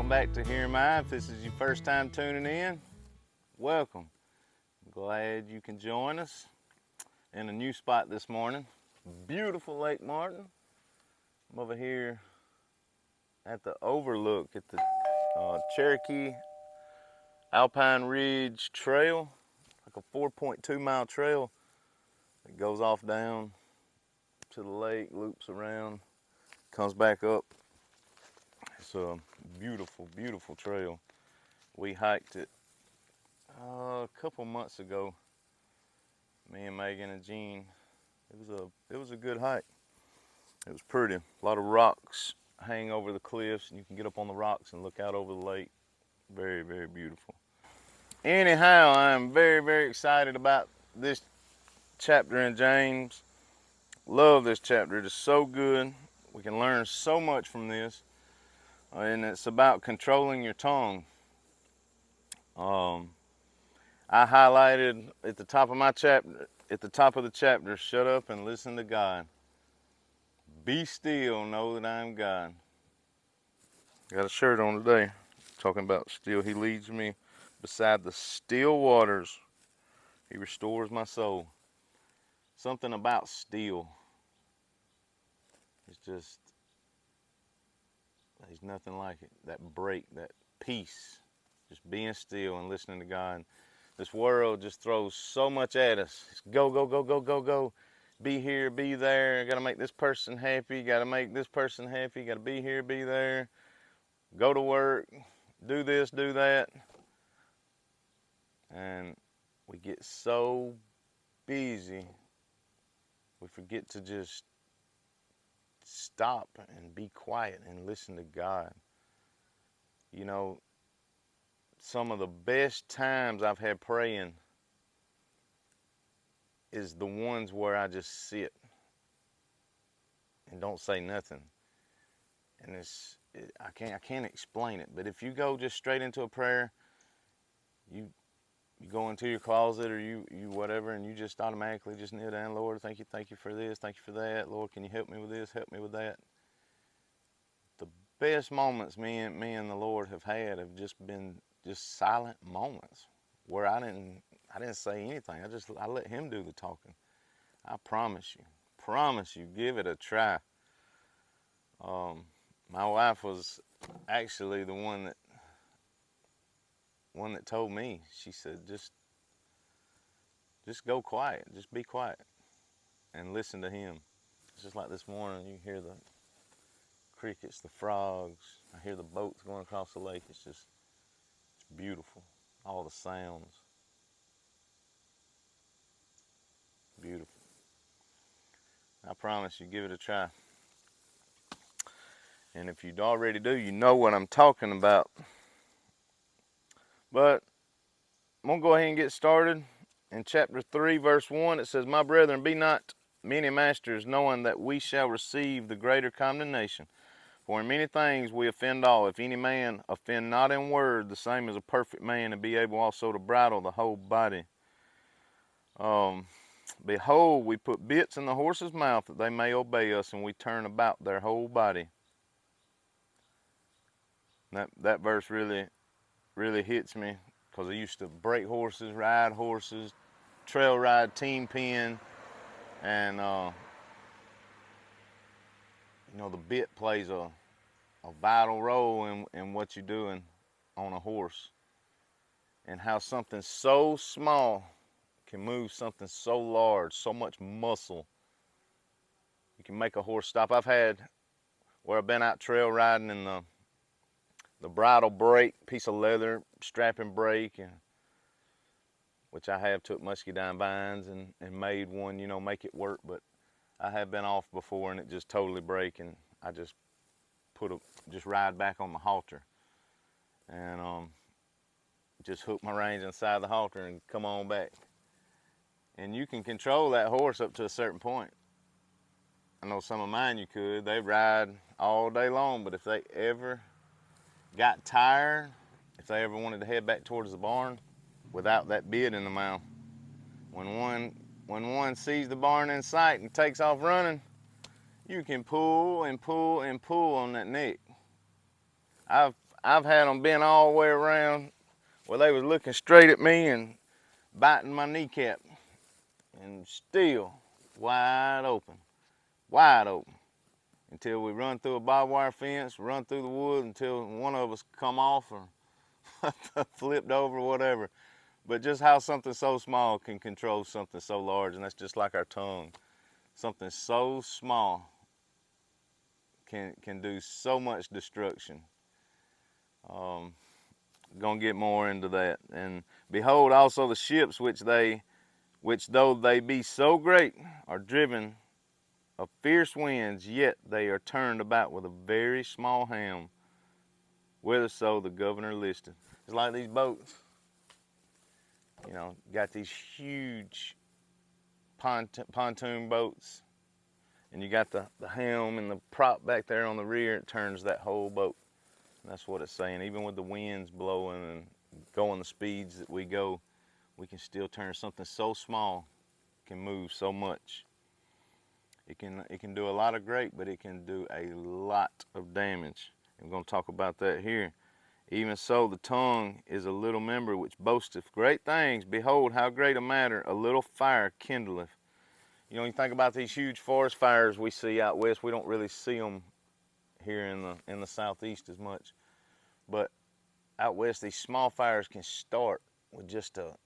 Welcome back to Here Am I. If this is your first time tuning in, welcome. I'm glad you can join us in a new spot this morning. Beautiful Lake Martin. I'm over here at the overlook at the Cherokee Alpine Ridge Trail, like a 4.2 mile trail that goes off down to the lake, loops around, comes back up. It's a beautiful, beautiful trail. We hiked it a couple months ago, me and Megan and Jean. It was a good hike. It was pretty. A lot of rocks hang over the cliffs, and you can get up on the rocks and look out over the lake. Very, very beautiful. Anyhow, I'm very, very excited about this chapter in James. Love this chapter. It is so good. We can learn so much from this. And it's about controlling your tongue. I highlighted at the top of my chapter, at the top of the chapter, shut up and listen to God. Be still, know that I am God. Got a shirt on today talking about still. He leads me beside the still waters. He restores my soul. Something about still. It's just, there's nothing like it. That break, that peace, just being still and listening to God. This world just throws so much at us. It's go, go, go, go, go, go. Be here, be there. Got to make this person happy. Got to make this person happy. Got to be here, be there. Go to work. Do this, do that. And we get so busy, we forget to just stop and be quiet and listen to God. You know, some of the best times I've had praying is the ones where I just sit and don't say nothing. And I can't explain it, but if you go just straight into a prayer, you go into your closet or you whatever, and you just automatically just kneel down. Lord, thank you for this, thank you for that. Lord, can you help me with this, help me with that? The best moments me and the Lord have had have just been just silent moments where I didn't say anything. I let Him do the talking. I promise you, give it a try. My wife was actually the one that told me. She said, just go quiet, just be quiet and listen to Him. It's just like this morning, you hear the crickets, the frogs, I hear the boats going across the lake. It's beautiful, all the sounds, beautiful. I promise you, give it a try. And if you already do, you know what I'm talking about. But I'm going to go ahead and get started. In chapter 3, verse 1, it says, My brethren, be not many masters, knowing that we shall receive the greater condemnation. For in many things we offend all. If any man offend not in word, the same as a perfect man, and be able also to bridle the whole body. Behold, we put bits in the horse's mouth that they may obey us, and we turn about their whole body. That verse really hits me, because I used to break horses, ride horses, trail ride, team pin, and you know, the bit plays a vital role in what you're doing on a horse, and how something so small can move something so large, so much muscle. You can make a horse stop. I've had where I've been out trail riding and the bridle break, piece of leather, strapping brake, and which I have took muscadine vines and made one, you know, make it work. But I have been off before and it just totally break, and I just just ride back on the halter and just hook my reins inside the halter and come on back. And you can control that horse up to a certain point. I know some of mine you could. They ride all day long, but if they ever got tired, if they ever wanted to head back towards the barn without that bit in the mouth, when one sees the barn in sight and takes off running, you can pull and pull and pull on that neck. I've I've had them bent all the way around where they was looking straight at me and biting my kneecap, and still wide open, until we run through a barbed wire fence, run through the woods until one of us come off or flipped over or whatever. But just how something so small can control something so large, and that's just like our tongue. Something so small can do so much destruction. Gonna get more into that. And behold also the ships which though they be so great are driven of fierce winds, yet they are turned about with a very small helm, whitherso the governor listeth. It's like these boats, you know, got these huge pontoon boats, and you got the helm and the prop back there on the rear. It turns that whole boat. And that's what it's saying. Even with the winds blowing and going the speeds that we go, we can still turn something so small, can move so much. It can do a lot of great, but it can do a lot of damage. And we're going to talk about that here. Even so, the tongue is a little member which boasteth great things. Behold, how great a matter a little fire kindleth. You know, you think about these huge forest fires we see out west. We don't really see them here in the southeast as much. But out west, these small fires can start with just a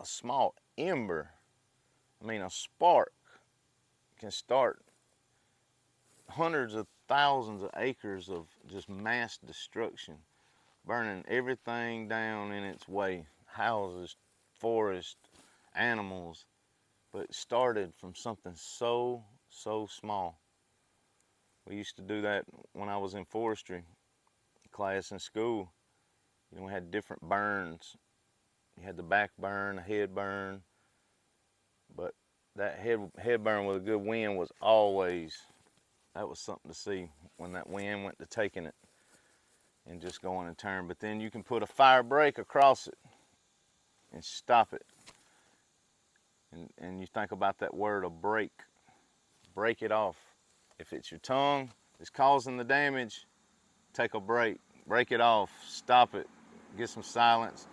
small ember. I mean, a spark can start hundreds of thousands of acres of just mass destruction, burning everything down in its way, houses, forests, animals. But it started from something so small. We used to do that when I was in forestry class in school. You know, we had different burns. You had the back burn, the head burn, but that head burn with a good wind was always, that was something to see when that wind went to taking it and just going and turn. But then you can put a fire break across it and stop it. And you think about that word, a break. Break it off. If it's your tongue that's causing the damage, take a break. Break it off. Stop it. Get some silence.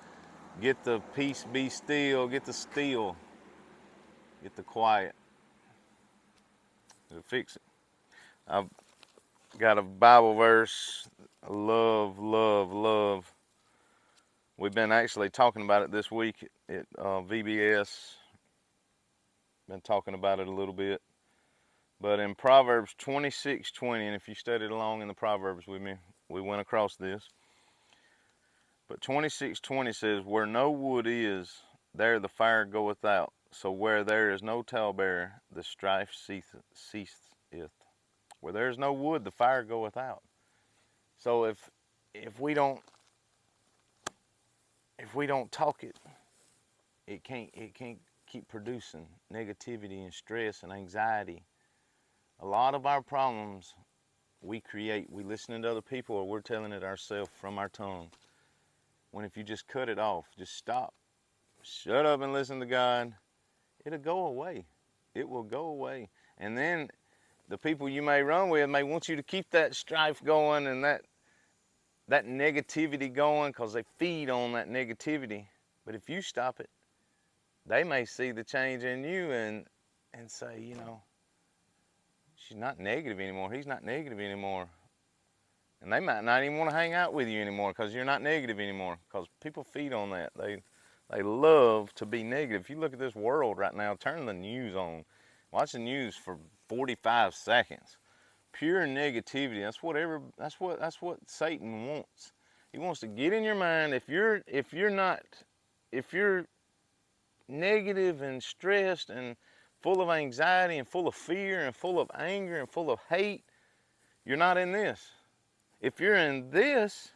Get the peace, be still. Get the still. Get the quiet. It'll fix it. I've got a Bible verse I love. We've been actually talking about it this week at VBS. Been talking about it a little bit. But in Proverbs 26:20, and if you studied along in the Proverbs with me, we went across this. But 26:20 says, where no wood is, there the fire goeth out. So where there is no talebearer, the strife ceaseth. Where there is no wood, the fire goeth out. So if we don't talk it, it can't keep producing negativity and stress and anxiety. A lot of our problems we create. We listen to other people, or we're telling it ourselves from our tongue. When if you just cut it off, just stop, shut up and listen to God, it'll go away. It will go away. And then the people you may run with may want you to keep that strife going and that negativity going, because they feed on that negativity. But if you stop it, they may see the change in you and say, you know, she's not negative anymore. He's not negative anymore. And they might not even want to hang out with you anymore because you're not negative anymore, because people feed on that. They love to be negative. If you look at this world right now, turn the news on. Watch the news for 45 seconds. Pure negativity. That's what Satan wants. He wants to get in your mind. If you're negative and stressed and full of anxiety and full of fear and full of anger and full of hate, you're not in this. If you're in this,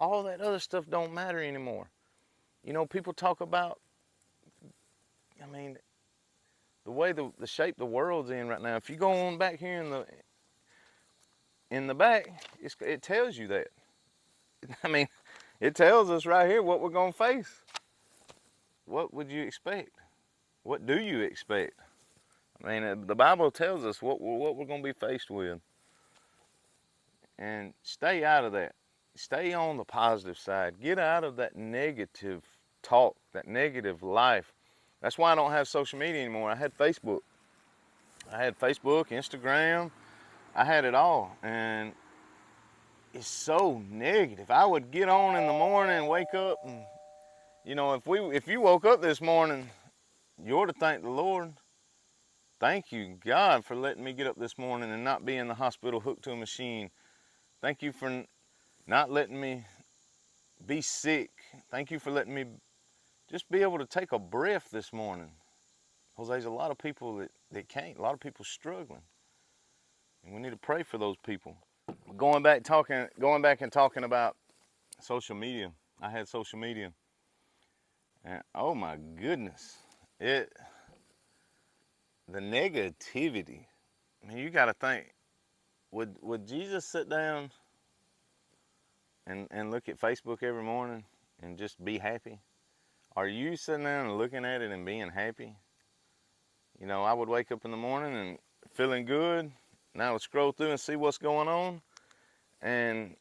all that other stuff don't matter anymore. You know, people talk about, I mean, the way the shape the world's in right now. If you go on back here in the back, it tells you that. I mean, it tells us right here what we're gonna face. What would you expect? What do you expect? I mean, the Bible tells us what we're gonna be faced with. And stay out of that. stay on the positive side. Get out of that negative talk, that negative life. That's why I don't have social media anymore. I had Facebook. Instagram. I had it all. And it's so negative. I would get on in the morning and wake up and, you know, if you woke up this morning, you ought to thank the Lord. Thank you, God, for letting me get up this morning and not be in the hospital hooked to a machine. Thank you for not letting me be sick. Thank you for letting me just be able to take a breath this morning. Because there's a lot of people that can't. A lot of people struggling. And we need to pray for those people. Going back and talking about social media. I had social media. And oh my goodness. The negativity. I mean, you gotta think, would Jesus sit down and look at Facebook every morning and just be happy? Are you sitting down and looking at it and being happy? You know, I would wake up in the morning and feeling good, and I would scroll through and see what's going on, and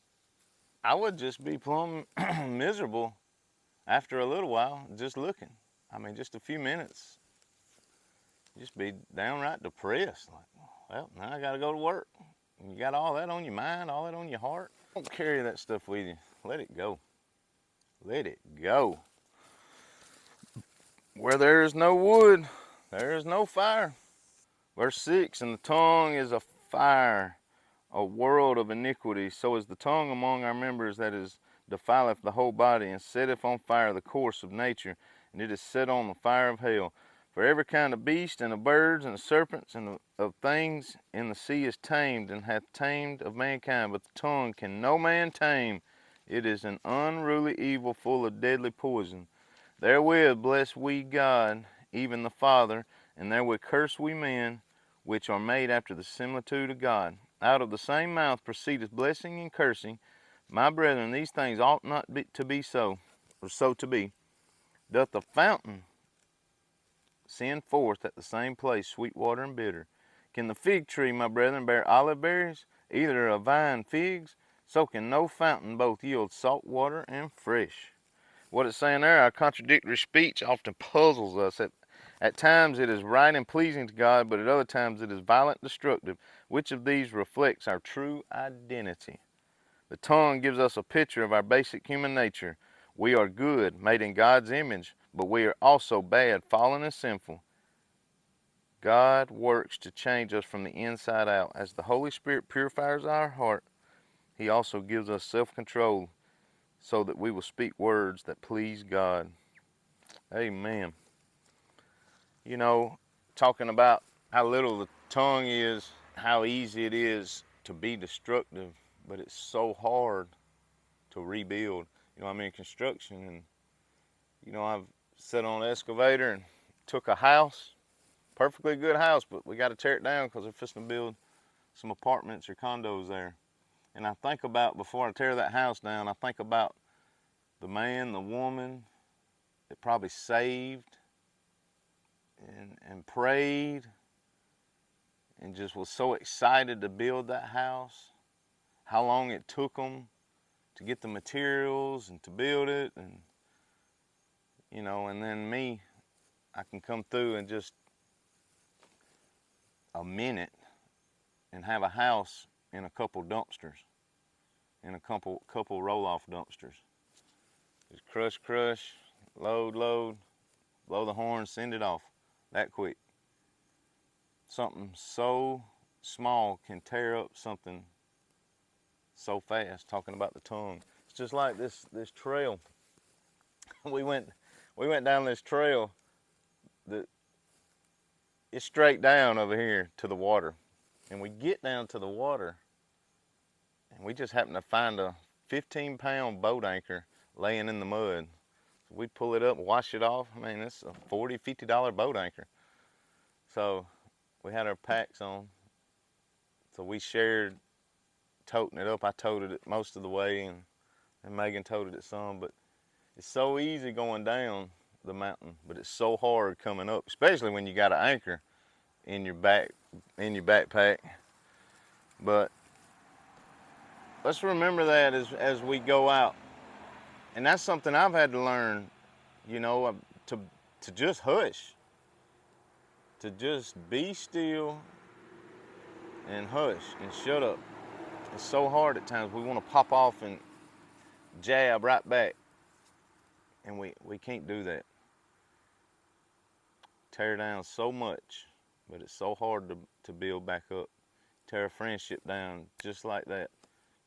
I would just be plumb miserable after a little while just looking. I mean, just a few minutes, just be downright depressed. Like, well, now I gotta go to work. You got all that on your mind, all that on your heart. Don't carry that stuff with you. Let it go. Let it go. Where there is no wood, there is no fire. Verse 6, and the tongue is a fire, a world of iniquity. So is the tongue among our members, that is defileth the whole body, and setteth on fire the course of nature, and it is set on the fire of hell. For every kind of beast, and of birds, and of serpents, and of things in the sea is tamed, and hath tamed of mankind. But the tongue can no man tame. It is an unruly evil, full of deadly poison. Therewith bless we God, even the Father, and therewith curse we men, which are made after the similitude of God. Out of the same mouth proceedeth blessing and cursing. My brethren, these things ought not to be so, or so to be. Doth the fountain send forth at the same place sweet water and bitter? Can the fig tree, my brethren, bear olive berries, either a vine figs? So can no fountain both yield salt water and fresh. What it's saying there, our contradictory speech often puzzles us. At times it is right and pleasing to God, but at other times it is violent and destructive. Which of these reflects our true identity? The tongue gives us a picture of our basic human nature. We are good, made in God's image, but we are also bad, fallen and sinful. God works to change us from the inside out. As the Holy Spirit purifies our heart, He also gives us self-control so that we will speak words that please God. Amen. You know, talking about how little the tongue is, how easy it is to be destructive, but it's so hard to rebuild. You know, I'm in construction, and, you know, I've sat on an excavator and took a house, perfectly good house, but we got to tear it down because they're fixing to build some apartments or condos there. And I think about, before I tear that house down, I think about the man, the woman that probably saved and prayed and just was so excited to build that house, how long it took them to get the materials and to build it, and, you know, and then me, I can come through in just a minute and have a house in a couple dumpsters, in a couple roll-off dumpsters. Just crush, load, blow the horn, send it off, that quick. Something so small can tear up something so fast. Talking about the tongue, it's just like this trail. we went down this trail that it's straight down over here to the water, and we get down to the water, and we just happen to find a 15-pound boat anchor laying in the mud. So we pull it up, wash it off. I mean, it's a $40-$50 boat anchor. So we had our packs on, so we shared toting it up. I toted it most of the way, and Megan toted it some. But it's so easy going down the mountain, but it's so hard coming up, especially when you got an anchor in your backpack. But let's remember that as we go out. And that's something I've had to learn, you know, to just hush, to just be still and hush and shut up. It's so hard at times. We want to pop off and jab right back, and we can't do that. Tear down so much, but it's so hard to build back up. Tear a friendship down just like that.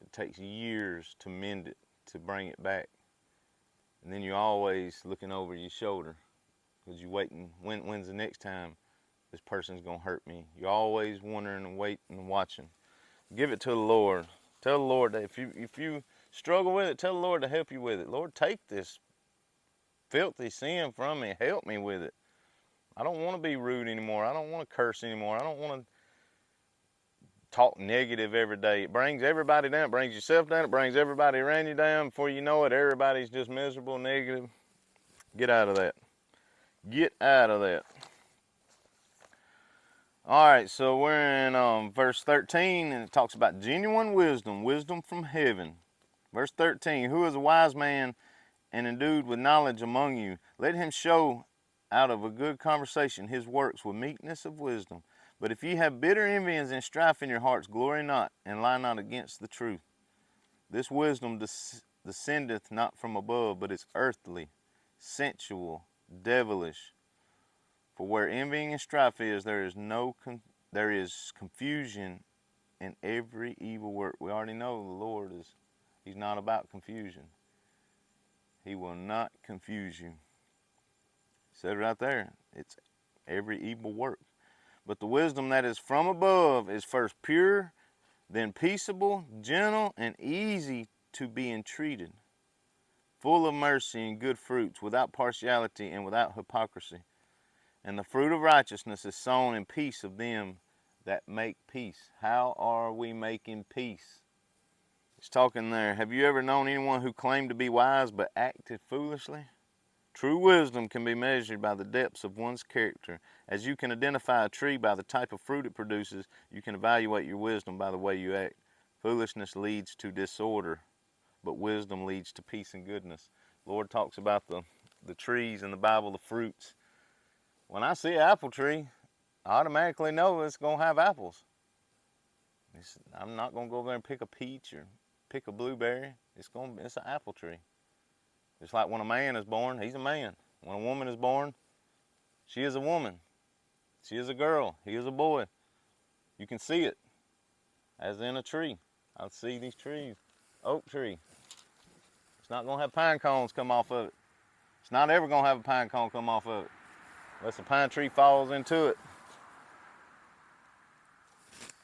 It takes years to mend it, to bring it back. And then you're always looking over your shoulder because you're waiting, when's the next time this person's going to hurt me? You're always wondering and waiting and watching. Give it to the Lord. Tell the Lord that if you struggle with it, tell the Lord to help you with it. Lord, take this filthy sin from me. Help me with it. I don't want to be rude anymore. I don't want to curse anymore. I don't want to talk negative every day. It brings everybody down. It brings yourself down. It brings everybody around you down. Before you know it, everybody's just miserable, negative. Get out of that. Get out of that. All right, so we're in verse 13, and it talks about genuine wisdom, wisdom from heaven. Verse 13, who is a wise man and endued with knowledge among you? Let him show out of a good conversation his works with meekness of wisdom. But if ye have bitter envyings and strife in your hearts, glory not, and lie not against the truth. This wisdom descendeth not from above, but is earthly, sensual, devilish. For where envying and strife is, there is confusion in every evil work. We already know the Lord He's not about confusion. He will not confuse you. Said it right there. It's every evil work. But the wisdom that is from above is first pure, then peaceable, gentle, and easy to be entreated, full of mercy and good fruits, without partiality and without hypocrisy. And the fruit of righteousness is sown in peace of them that make peace. How are we making peace? It's talking there. Have you ever known anyone who claimed to be wise but acted foolishly? True wisdom can be measured by the depths of one's character. As you can identify a tree by the type of fruit it produces, you can evaluate your wisdom by the way you act. Foolishness leads to disorder, but wisdom leads to peace and goodness. The Lord talks about the trees in the Bible, the fruits. When I see an apple tree, I automatically know it's going to have apples. I'm not going to go over there and pick a peach or pick a blueberry. It's an apple tree. Just like when a man is born, he's a man. When a woman is born, she is a woman. She is a girl. He is a boy. You can see it, as in a tree. I see these trees. Oak tree. It's not going to have pine cones come off of it. It's not ever going to have a pine cone come off of it, unless a pine tree falls into it.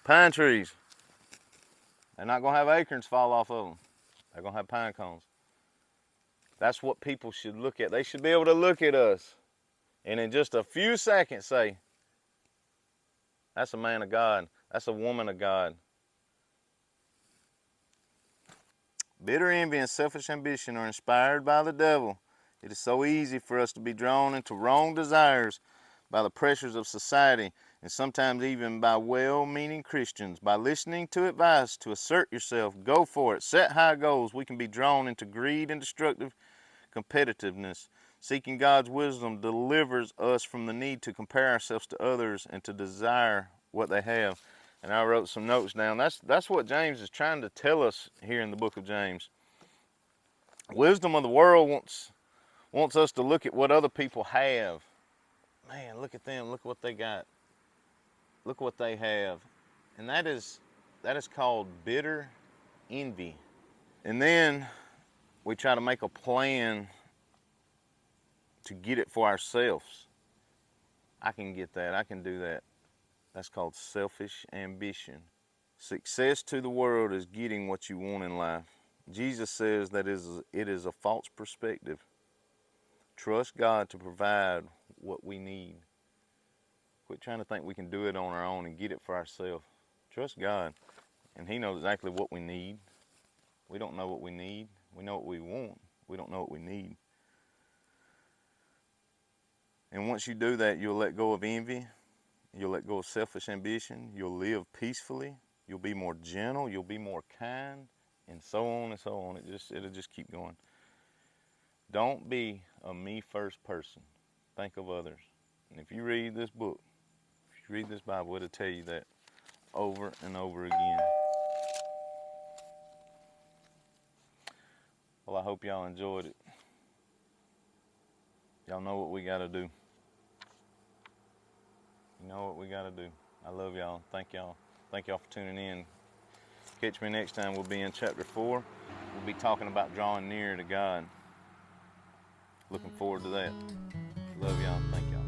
Pine trees, they're not going to have acorns fall off of them. They're going to have pine cones. That's what people should look at. They should be able to look at us and in just a few seconds say, that's a man of God. That's a woman of God. Bitter envy and selfish ambition are inspired by the devil. It is so easy for us to be drawn into wrong desires by the pressures of society, and sometimes even by well-meaning Christians. By listening to advice to assert yourself, go for it, set high goals, we can be drawn into greed and destructive competitiveness. Seeking God's wisdom delivers us from the need to compare ourselves to others and to desire what they have. And I wrote some notes down. That's what James is trying to tell us here in the book of James. Wisdom of the world wants us to look at what other people have. Man, look at them. Look what they got. Look what they have. And that is called bitter envy. And then we try to make a plan to get it for ourselves. I can get that. I can do that. That's called selfish ambition. Success to the world is getting what you want in life. Jesus says that it is a false perspective. Trust God to provide what we need. Quit trying to think we can do it on our own and get it for ourselves. Trust God, and He knows exactly what we need. We don't know what we need. We know what we want. We don't know what we need. And once you do that, you'll let go of envy. You'll let go of selfish ambition. You'll live peacefully. You'll be more gentle. You'll be more kind and so on and so on. It'll just keep going. Don't be a me first person. Think of others. And if you read this book, if you read this Bible, it'll tell you that over and over again. Well, I hope y'all enjoyed it. Y'all know what we got to do. You know what we got to do. I love y'all. Thank y'all. Thank y'all for tuning in. Catch me next time. We'll be in chapter 4. We'll be talking about drawing near to God. Looking forward to that. Love y'all. Thank y'all.